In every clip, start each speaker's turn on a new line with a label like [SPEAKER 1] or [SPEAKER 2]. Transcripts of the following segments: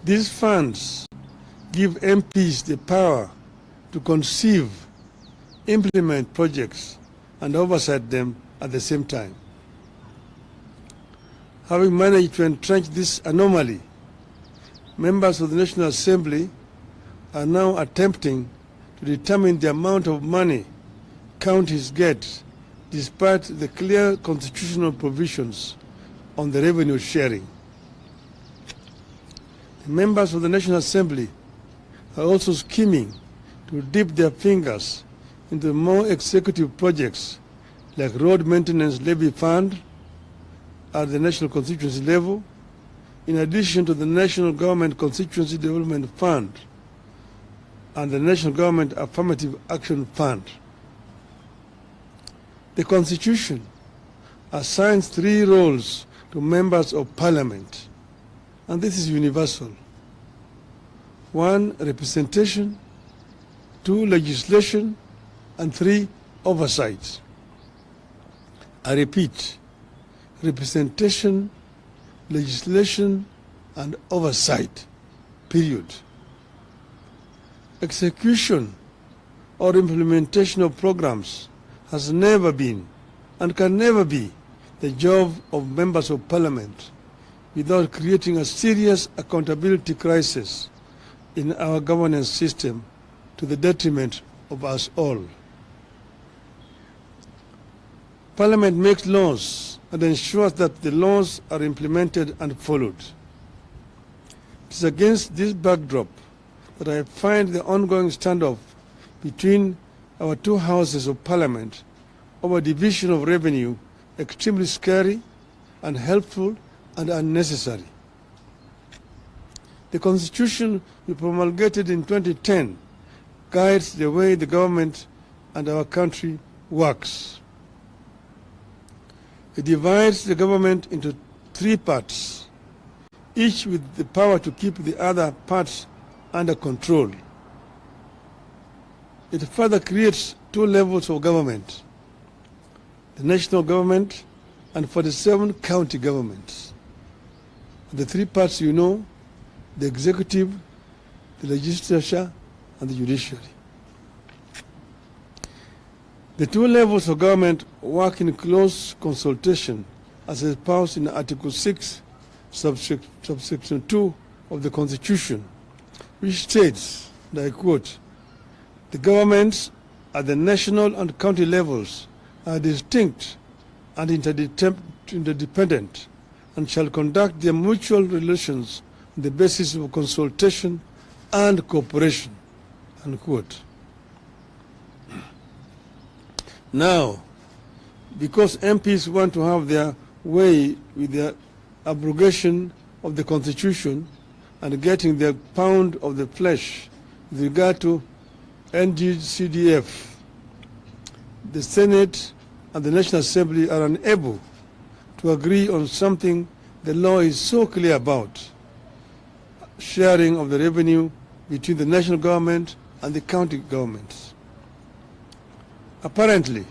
[SPEAKER 1] These funds give MPs the power to conceive, implement projects, and oversight them at the same time. Having managed to entrench this anomaly, members of the National Assembly are now attempting to determine the amount of money counties get, despite the clear constitutional provisions on the revenue sharing. The members of the National Assembly are also scheming to dip their fingers into more executive projects like road maintenance levy fund at the national constituency level, in addition to the National Government Constituency Development Fund and the National Government Affirmative Action Fund. The Constitution assigns 3 roles to members of Parliament, and this is universal. 1, representation, 2, legislation, and 3, oversight. I repeat, representation, legislation, and oversight, period. Execution or implementation of programs has never been and can never be the job of members of Parliament without creating a serious accountability crisis in our governance system to the detriment of us all. Parliament makes laws and ensures that the laws are implemented and followed. It is against this backdrop that I find the ongoing standoff between our 2 houses of Parliament over division of revenue extremely scary, unhelpful, and unnecessary. The Constitution we promulgated in 2010 guides the way the government and our country works. It divides the government into 3 parts, each with the power to keep the other parts under control. It further creates 2 levels of government: the national government and 47 county governments. The 3 parts you know: the executive, the legislature, and the judiciary. The 2 levels of government work in close consultation as espoused in Article 6, subsection 2 of the Constitution, which states, and I quote, "The governments at the national and county levels are distinct and interdependent and shall conduct their mutual relations on the basis of consultation and cooperation," unquote. Now, because MPs want to have their way with the abrogation of the Constitution and getting their pound of the flesh with regard to NGCDF, the Senate and the National Assembly are unable to agree on something the law is so clear about: sharing of the revenue between the national government and the county governments. Apparently,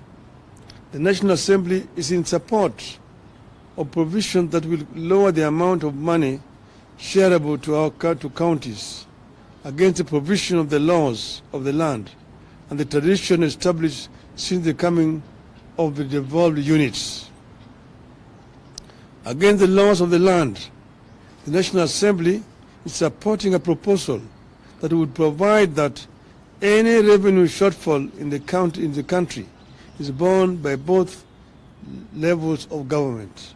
[SPEAKER 1] the National Assembly is in support of provisions that will lower the amount of money shareable to counties against the provision of the laws of the land and the tradition established since the coming of the devolved units. Against the laws of the land, the National Assembly is supporting a proposal that would provide that any revenue shortfall in the country is borne by both levels of government.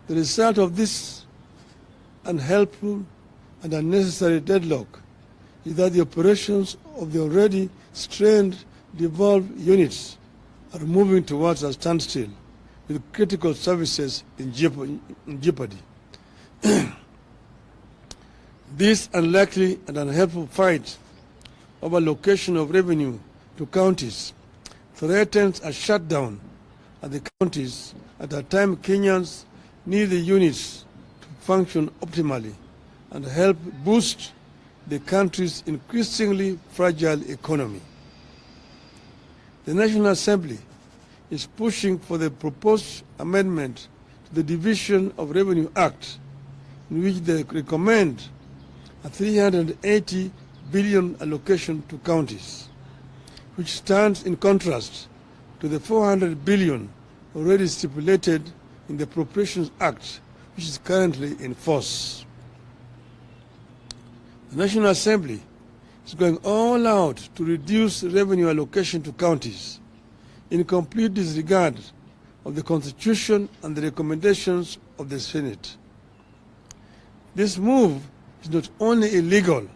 [SPEAKER 1] The result of this unhelpful and unnecessary deadlock is that the operations of the already strained devolved units are moving towards a standstill, with critical services in jeopardy. This unlikely and unhelpful fight over allocation of revenue to counties threatens a shutdown at the counties at a time Kenyans need the units to function optimally and help boost the country's increasingly fragile economy. The National Assembly is pushing for the proposed amendment to the Division of Revenue Act in which they recommend a 380 billion allocation to counties, which stands in contrast to the 400 billion already stipulated in the Appropriations Act, which is currently in force. The National Assembly is going all out to reduce revenue allocation to counties in complete disregard of the Constitution and the recommendations of the Senate. This move is not only illegal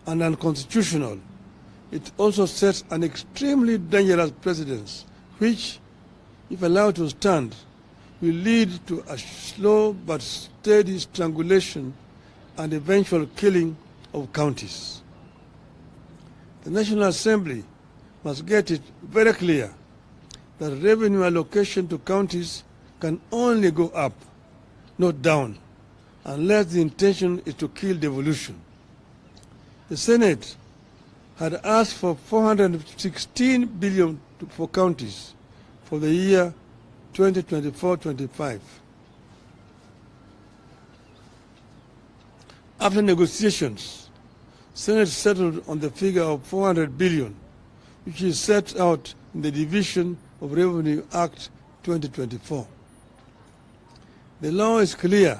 [SPEAKER 1] and unconstitutional, it also sets an extremely dangerous precedent which, if allowed to stand, will lead to a slow but steady strangulation and eventual killing of counties. The National Assembly must get it very clear that revenue allocation to counties can only go up, not down, unless the intention is to kill devolution. The Senate had asked for 416 billion for counties for the year 2024-25. After negotiations, Senate settled on the figure of 400 billion, which is set out in the Division of Revenue Act 2024. The law is clear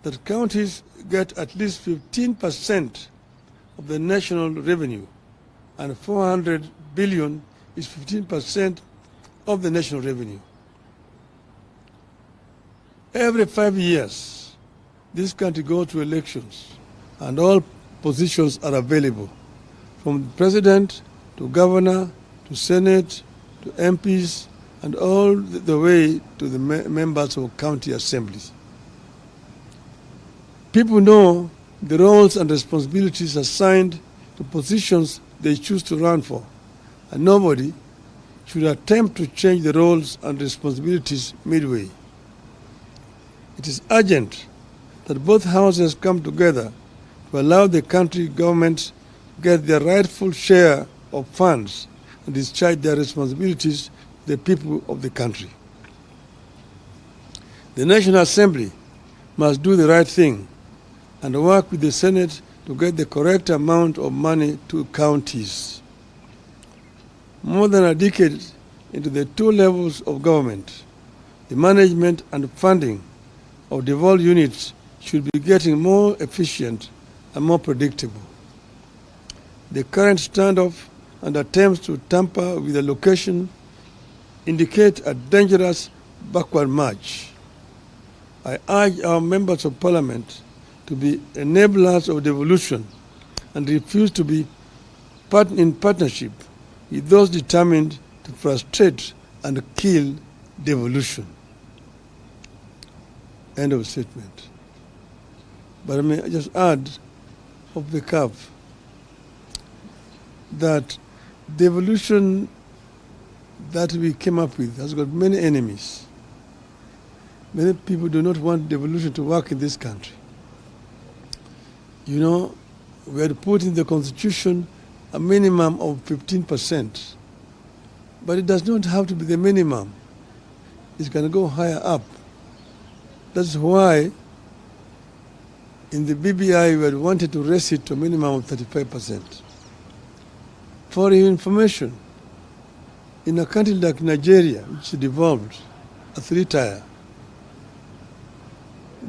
[SPEAKER 1] that counties get at least 15% of the national revenue, and 400 billion is 15% of the national revenue. Every 5 years, this country goes to elections, and all positions are available, from the president to governor to Senate to MPs and all the way to the members of county assemblies. People know the roles and responsibilities assigned to positions they choose to run for, and nobody should attempt to change the roles and responsibilities midway. It is urgent that both houses come together to allow the country government get their rightful share of funds and discharge their responsibilities to the people of the country. The National Assembly must do the right thing and work with the Senate to get the correct amount of money to counties. More than a decade into the two levels of government, the management and funding of devolved units should be getting more efficient and more predictable. The current standoff and attempts to tamper with allocation indicate a dangerous backward march. I urge our members of Parliament to be enablers of devolution and refuse to be in partnership with those determined to frustrate and kill devolution. End of statement. But I may just add, off the cuff, that devolution that we came up with has got many enemies. Many people do not want devolution to work in this country. You know, we had put in the Constitution a minimum of 15%, but it does not have to be the minimum. It can go higher up. That's why in the BBI we had wanted to raise it to a minimum of 35%. For your information, in a country like Nigeria, which is devolved, a three-tier,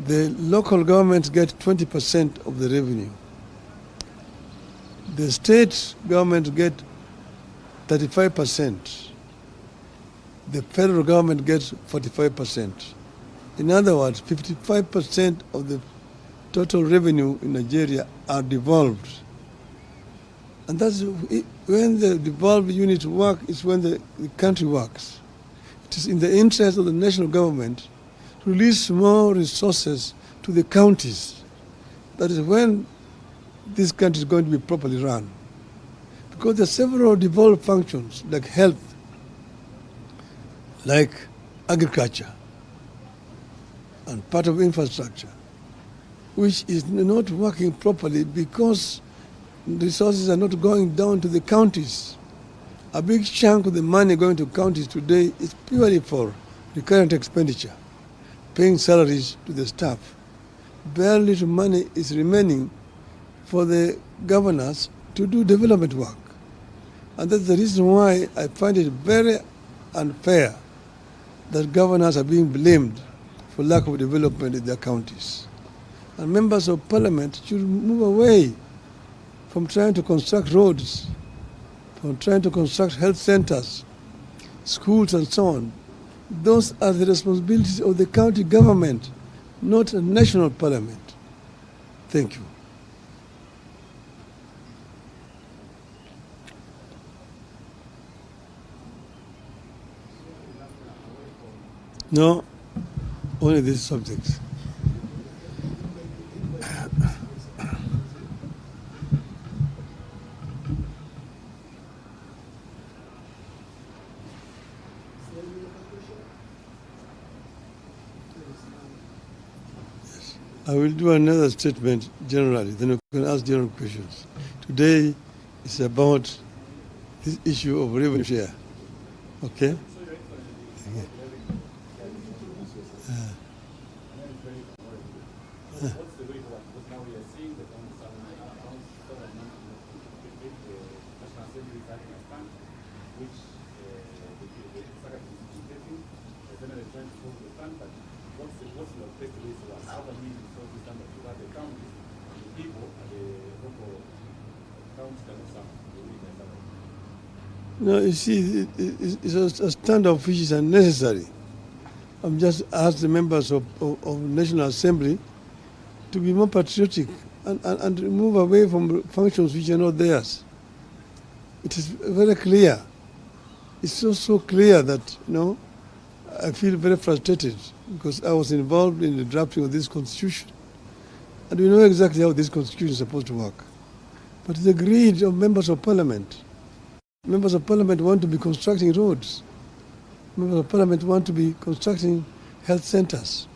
[SPEAKER 1] the local governments get 20% of the revenue. The state government get 35%. The federal government gets 45%. In other words, 55% of the total revenue in Nigeria are devolved. And that's when the devolved units work, is when the country works. It is in the interest of the national government to release more resources to the counties. That is when this country is going to be properly run. Because there are several devolved functions like health, like agriculture, and part of infrastructure, which is not working properly because resources are not going down to the counties. A big chunk of the money going to counties today is purely for recurrent expenditure, paying salaries to the staff. very little money is remaining for the governors to do development work. And that's the reason why I find it very unfair that governors are being blamed for lack of development in their counties. And members of parliament should move away from trying to construct roads, from trying to construct health centers, schools and so on. Those are the responsibilities of the county government, not a national parliament. Thank you. No, only these subjects. I will do another statement generally, then you can ask general questions. Today is about this issue of revenue share. Okay?
[SPEAKER 2] What's the way forward? Because now we are seeing that on some accounts, National Assembly is having a fund, which the Secretary is getting. The Senate is trying to solve the fund, but what's the best way forward? How can we solve this fund so that the counties and the people and the local counties cannot suffer?
[SPEAKER 1] No, you see, it's a standoff which is unnecessary. I'm just asked the members of National Assembly to be more patriotic and move away from functions which are not theirs. It is very clear. It's so clear that, I feel very frustrated because I was involved in the drafting of this constitution. And we know exactly how this constitution is supposed to work. But the greed of members of parliament. Members of parliament want to be constructing roads. Members of parliament want to be constructing health centers.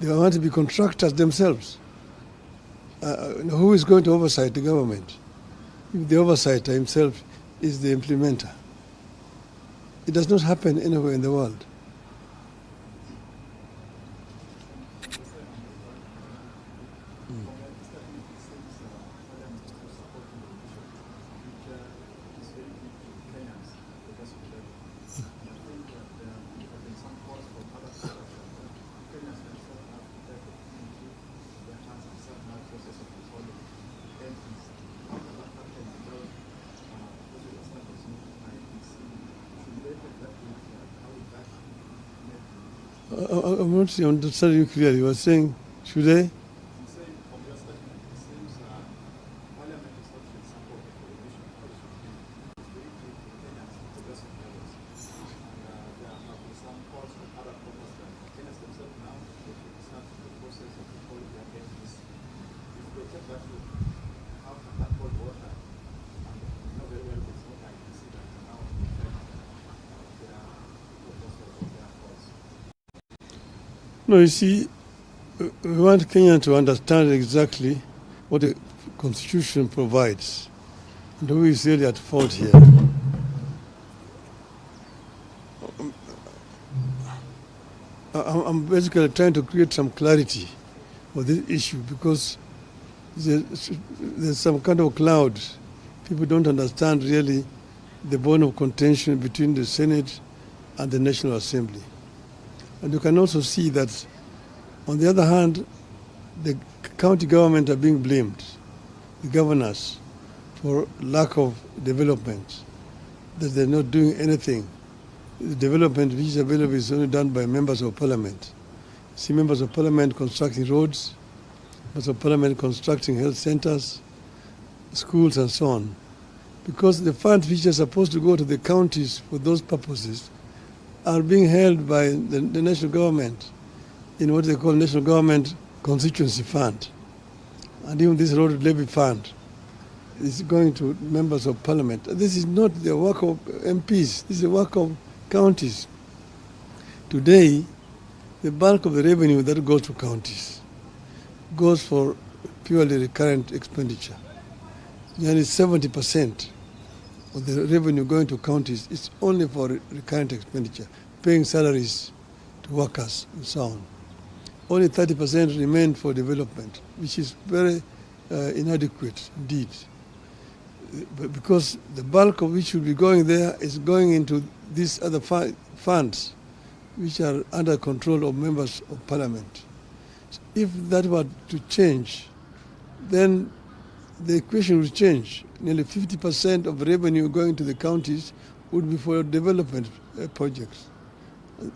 [SPEAKER 1] They want to be contractors themselves. Who is going to oversight the government? If the oversighter himself is the implementer. It does not happen anywhere in the world. I'm not understanding you clearly. You were saying, should I? No, you see, we want Kenya to understand exactly what the Constitution provides and who is really at fault here. I'm basically trying to create some clarity for this issue because there's some kind of cloud. People don't understand really the bone of contention between the Senate and the National Assembly. And you can also see that, on the other hand, the county government are being blamed, the governors, for lack of development, that they're not doing anything. The development which is available is only done by members of parliament. See members of parliament constructing roads, members of parliament constructing health centers, schools and so on. Because the funds which are supposed to go to the counties for those purposes are being held by the national government in what they call National Government Constituency Fund. And even this road levy fund is going to members of parliament. This is not the work of MPs, this is the work of counties. Today, the bulk of the revenue that goes to counties goes for purely recurrent expenditure. Nearly 70% of the revenue going to counties is only for recurrent expenditure, paying salaries to workers and so on. only 30% remain for development, which is very inadequate indeed. Because the bulk of which will be going there is going into these other funds, which are under control of members of parliament. So if that were to change, then the equation will change. Nearly 50% of revenue going to the counties would be for development projects.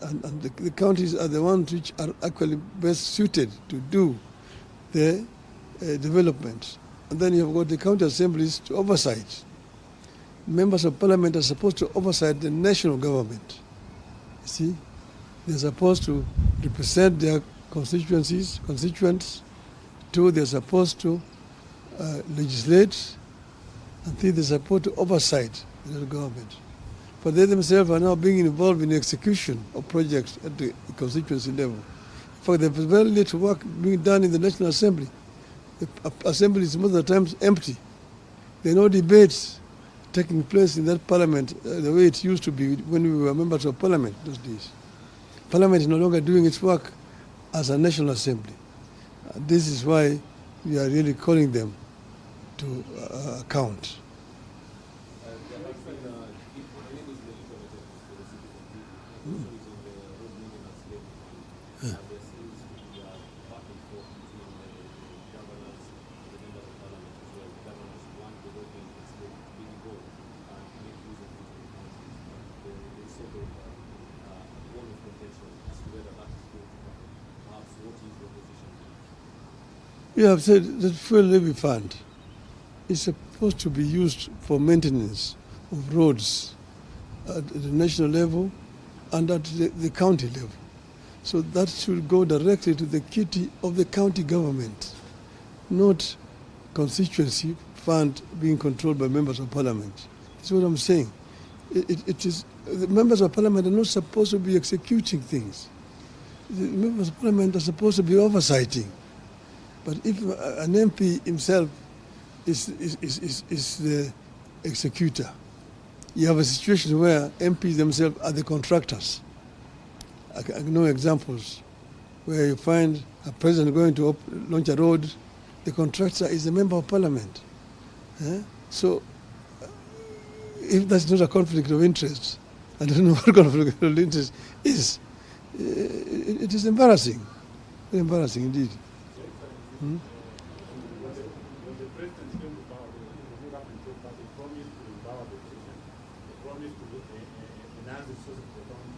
[SPEAKER 1] And the counties are the ones which are actually best suited to do the development. And then you have got the county assemblies to oversight. Members of parliament are supposed to oversight the national government. You see, they're supposed to represent their constituents. Two, they're supposed to legislate. And three, they're supposed to oversight the government. But they themselves are now being involved in the execution of projects at the constituency level. In fact, there's very little work being done in the National Assembly. The Assembly is most of the times empty. There are no debates taking place in that parliament the way it used to be when we were members of parliament those days. Parliament is no longer doing its work as a National Assembly. This is why we are really calling them to account. You have said that fuel levy fund is supposed to be used for maintenance of roads at the national level and at the county level. So that should go directly to the kitty of the county government, not constituency fund being controlled by members of parliament. That's what I'm saying. It is the members of parliament are not supposed to be executing things. The members of parliament are supposed to be oversighting. But if an MP himself is the executor, you have a situation where MPs themselves are the contractors. I know examples where you find a president going to launch a road, the contractor is a member of parliament. So if that's not a conflict of interest, I don't know what conflict of interest is. It is embarrassing, very embarrassing indeed.
[SPEAKER 2] When the president came to power, the party promised to empower the president. They promised to enhance the sources of economy.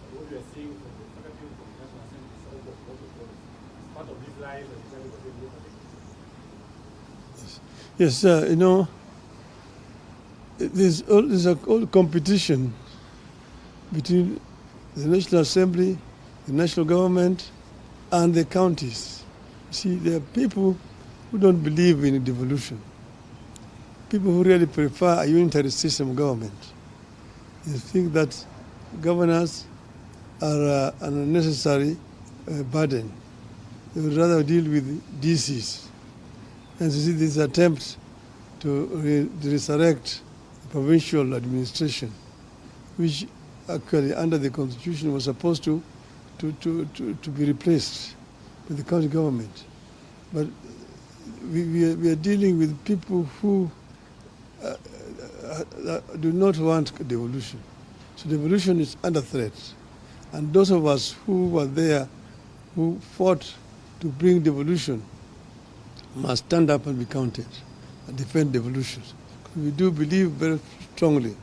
[SPEAKER 2] But what we are seeing from the executive, from the National Assembly, is all what the promise. As part of this line, that is what they look at it.
[SPEAKER 1] Yes, you know, there's a whole competition between the National Assembly, the national government, and the counties. See, there are people who don't believe in devolution, people who really prefer a unitary system of government. They think that governors are an unnecessary burden. They would rather deal with DCs. And you see these attempts to resurrect the provincial administration, which actually under the constitution was supposed to be replaced with the county government. But we are dealing with people who do not want devolution. So devolution is under threat. And those of us who were there, who fought to bring devolution, must stand up and be counted and defend devolution. We do believe very strongly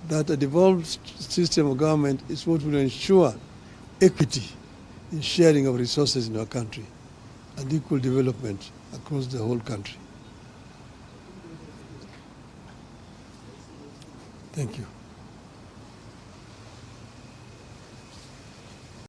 [SPEAKER 1] that a devolved system of government is what will ensure equity in sharing of resources in our country and equal development across the whole country. Thank you.